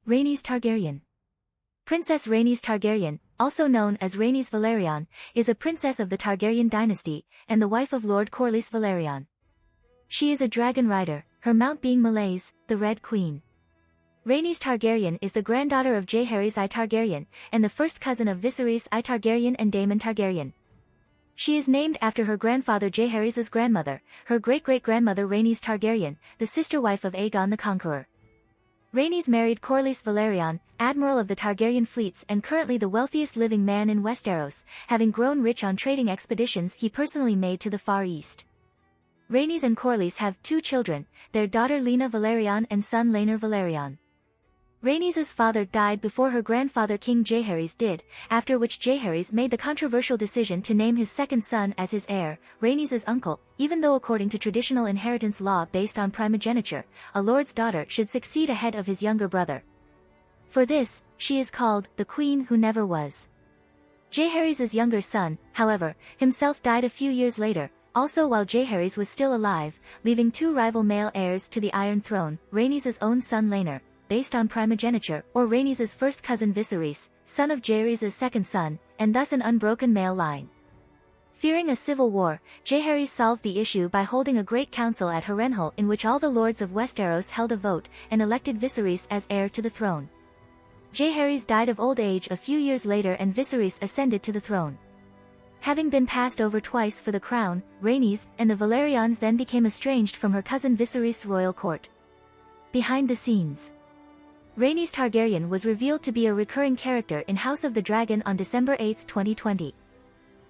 Rhaenys Targaryen. Princess Rhaenys Targaryen, also known as Rhaenys Velaryon, is a princess of the Targaryen dynasty, and the wife of Lord Corlys Velaryon. She is a dragon rider, her mount being Meleys, the Red Queen. Rhaenys Targaryen is the granddaughter of Jaehaerys I Targaryen, and the first cousin of Viserys I Targaryen and Daemon Targaryen. She is named after her grandfather Jaehaerys' grandmother, her great-great-grandmother Rhaenys Targaryen, the sister wife of Aegon the Conqueror. Rhaenys married Corlys Velaryon, admiral of the Targaryen fleets and currently the wealthiest living man in Westeros, having grown rich on trading expeditions he personally made to the Far East. Rhaenys and Corlys have 2 children, their daughter Lena Velaryon and son Laenor Velaryon. Rhaenys' father died before her grandfather King Jaehaerys did, after which Jaehaerys made the controversial decision to name his second son as his heir, Rhaenys' uncle, even though according to traditional inheritance law based on primogeniture, a lord's daughter should succeed ahead of his younger brother. For this, she is called the Queen Who Never Was. Jaehaerys' younger son, however, himself died a few years later, also while Jaehaerys was still alive, leaving 2 rival male heirs to the Iron Throne, Rhaenys' own son Laenor, based on primogeniture, or Rhaenys' first cousin Viserys, son of Jaehaerys' second son, and thus an unbroken male line. Fearing a civil war, Jaehaerys solved the issue by holding a great council at Harrenhal in which all the lords of Westeros held a vote and elected Viserys as heir to the throne. Jaehaerys died of old age a few years later and Viserys ascended to the throne. Having been passed over twice for the crown, Rhaenys and the Velaryons then became estranged from her cousin Viserys' royal court. Behind the scenes, Rhaenys Targaryen was revealed to be a recurring character in House of the Dragon on December 8, 2020.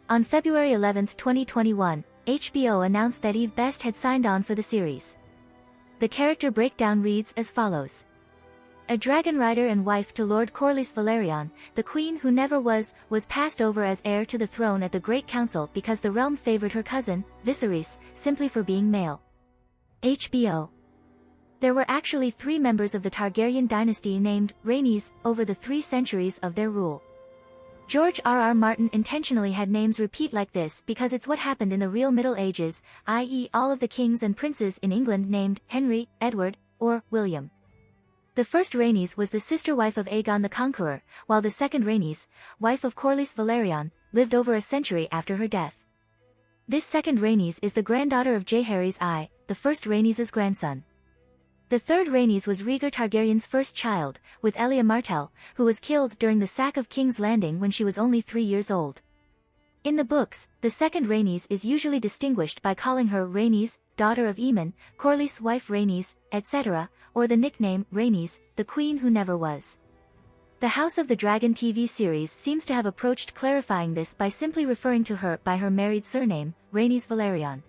On February 11, 2021, HBO announced that Eve Best had signed on for the series. The character breakdown reads as follows. A dragon rider and wife to Lord Corlys Velaryon, the Queen Who Never Was passed over as heir to the throne at the Great Council because the realm favored her cousin, Viserys, simply for being male. HBO. There were actually 3 members of the Targaryen dynasty named Rhaenys over the 3 centuries of their rule. George R.R. Martin intentionally had names repeat like this because it's what happened in the real Middle Ages, i.e. all of the kings and princes in England named Henry, Edward, or William. The first Rhaenys was the sister wife of Aegon the Conqueror, while the second Rhaenys, wife of Corlys Velaryon, lived over a century after her death. This second Rhaenys is the granddaughter of Jaehaerys I, the first Rhaenys' grandson. The third Rhaenys was Rhaegar Targaryen's first child, with Elia Martell, who was killed during the sack of King's Landing when she was only 3 years old. In the books, the second Rhaenys is usually distinguished by calling her Rhaenys, daughter of Aemon, Corlys' wife Rhaenys, etc., or the nickname Rhaenys, the Queen Who Never Was. The House of the Dragon TV series seems to have approached clarifying this by simply referring to her by her married surname, Rhaenys Velaryon.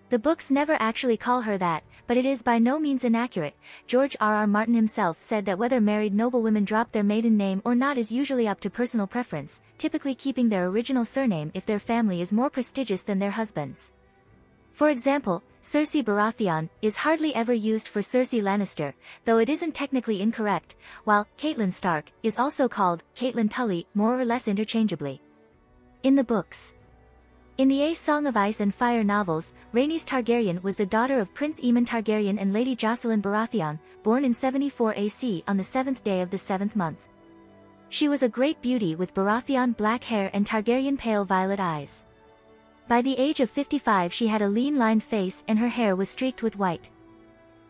The books never actually call her that, but it is by no means inaccurate. George R.R. Martin himself said that whether married noblewomen drop their maiden name or not is usually up to personal preference, typically keeping their original surname if their family is more prestigious than their husband's. For example, Cersei Baratheon is hardly ever used for Cersei Lannister, though it isn't technically incorrect, while Catelyn Stark is also called Catelyn Tully more or less interchangeably. In the books. In the A Song of Ice and Fire novels, Rhaenys Targaryen was the daughter of Prince Aemon Targaryen and Lady Jocelyn Baratheon, born in 74 AC on the 7th day of the 7th month. She was a great beauty with Baratheon black hair and Targaryen pale violet eyes. By the age of 55 she had a lean-lined face and her hair was streaked with white.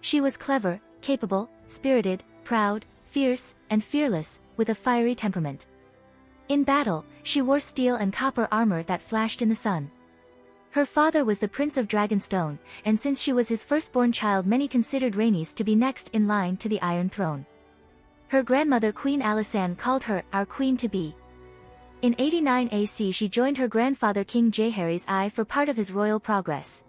She was clever, capable, spirited, proud, fierce, and fearless, with a fiery temperament. In battle, she wore steel and copper armor that flashed in the sun. Her father was the Prince of Dragonstone, and since she was his firstborn child many considered Rhaenys to be next in line to the Iron Throne. Her grandmother Queen Alysanne called her our queen-to-be. In 89 AC she joined her grandfather King Jaehaerys I for part of his royal progress.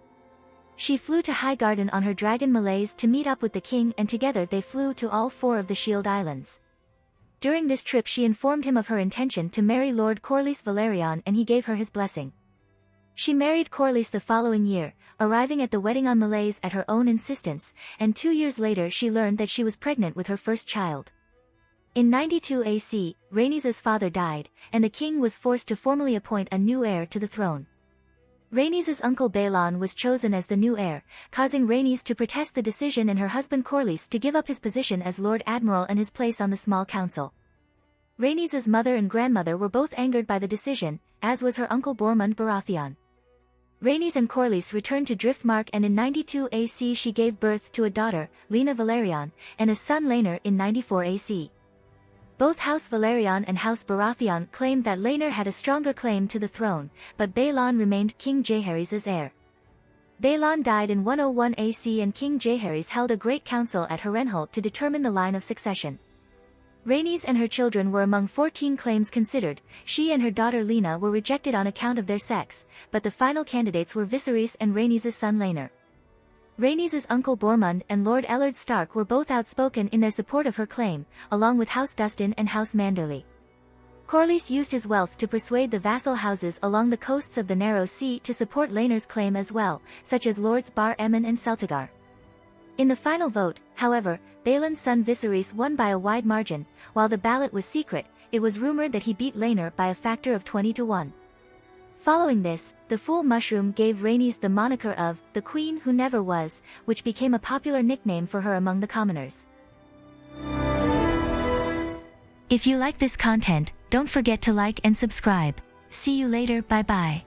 She flew to Highgarden on her dragon Meleys to meet up with the king and together they flew to all 4 of the Shield Islands. During this trip she informed him of her intention to marry Lord Corlys Velaryon and he gave her his blessing. She married Corlys the following year, arriving at the wedding on Meleys at her own insistence, and 2 years later she learned that she was pregnant with her first child. In 92 AC, Rhaenys' father died, and the king was forced to formally appoint a new heir to the throne. Rhaenys' uncle Baelon was chosen as the new heir, causing Rhaenys to protest the decision and her husband Corlys to give up his position as Lord Admiral and his place on the small council. Rhaenys' mother and grandmother were both angered by the decision, as was her uncle Bormund Baratheon. Rhaenys and Corlys returned to Driftmark, and in 92 AC she gave birth to a daughter, Lena Velaryon, and a son Laenor in 94 AC. Both House Velaryon and House Baratheon claimed that Laenor had a stronger claim to the throne, but Baelon remained King Jaehaerys' heir. Baelon died in 101 AC and King Jaehaerys held a great council at Harrenhal to determine the line of succession. Rhaenys and her children were among 14 claims considered. She and her daughter Lena were rejected on account of their sex, but the final candidates were Viserys and Rhaenys' son Laenor. Rhaenys' uncle Bormund and Lord Ellard Stark were both outspoken in their support of her claim, along with House Dustin and House Manderly. Corlys used his wealth to persuade the vassal houses along the coasts of the Narrow Sea to support Laenor's claim as well, such as Lords Bar Emmon and Celtigar. In the final vote, however, Baelon's son Viserys won by a wide margin. While the ballot was secret, it was rumored that he beat Laenor by a factor of 20-1. Following this, the Fool Mushroom gave Rhaenys the moniker of the Queen Who Never Was, which became a popular nickname for her among the commoners. If you like this content, don't forget to like and subscribe. See you later, bye bye.